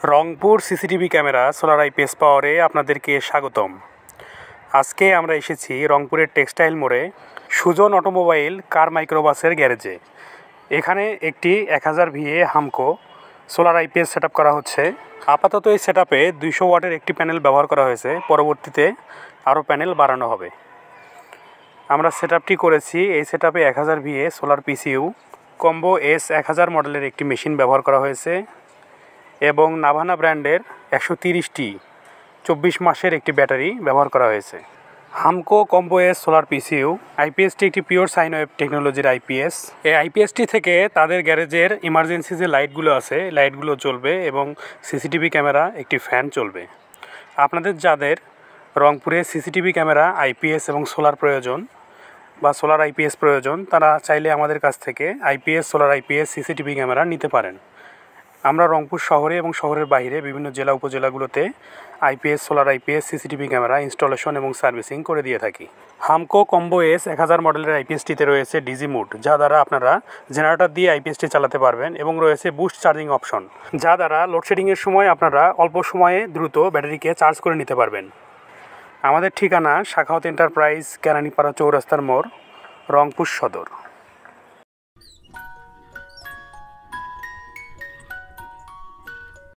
Rangpur CCTV camera solar IPS পাওয়ারে আপনাদেরকে স্বাগতম। আজকে আমরা এসেছি রংপুরের টেক্সটাইল মোড়ে সুজন অটোমোবাইল কার মাইক্রোবাসের গ্যারেজে। এখানে একটি 1000 VA Hamko solar IPS set করা হচ্ছে। আপাতত এই সেট 200 ওয়াটের একটি প্যানেল ব্যবহার করা হয়েছে, পরবর্তীতে আরও প্যানেল বাড়ানো হবে। আমরা সেটআপটি করেছি। এই সেটআপে 1000 VA সোলার পিসিইউ কম্বো S1000 মডেলের একটি মেশিন ব্যবহার করা হয়েছে এবং নাভানা ব্র্যান্ডের 130টি 24 মাসের একটি ব্যাটারি ব্যবহার করা হয়েছে। Hamko combo S solar PCU আইপিএসটি একটি পিওর সাইন ওয়েভ টেকনোলজির আইপিএস। এই আইপিএসটি থেকে তাদের গ্যারেজের ইমার্জেন্সি যে লাইটগুলো আছে লাইটগুলো জ্বলবে এবং সিসিটিভি ক্যামেরা একটি ফ্যান চলবে। আপনাদের যাদের রংপুরে সিসিটিভি ক্যামেরা আইপিএস এবং সোলার প্রয়োজন বা সোলার আইপিএস প্রয়োজন, তারা চাইলে আমাদের কাছ থেকে IPS solar IPS CCTV camera নিতে পারেন। আমরা রংপুর শহরে এবং শহরের বাইরে বিভিন্ন জেলা উপজেলাগুলোতে IPS solar IPS CCTV camera installation এবং সার্ভিসিং করে দিয়ে থাকি। হামকো কম্বো S1000 মডেলের আইপিএসটিতে রয়েছে ডিজি মোড, যা দ্বারা আপনারা জেনারেটর দিয়ে আইপিএসটি চালাতে পারবেন, এবং রয়েছে বুস্ট চার্জিং অপশন, যা দ্বারা লোডশেডিংয়ের সময় আপনারা অল্প সময়ে দ্রুত ব্যাটারিকে চার্জ করে নিতে পারবেন। আমাদের ঠিকানা শাখাওয়াত এন্টারপ্রাইজ, কেরানীপাড়া চৌরাস্তার মোড়, রংপুর সদর।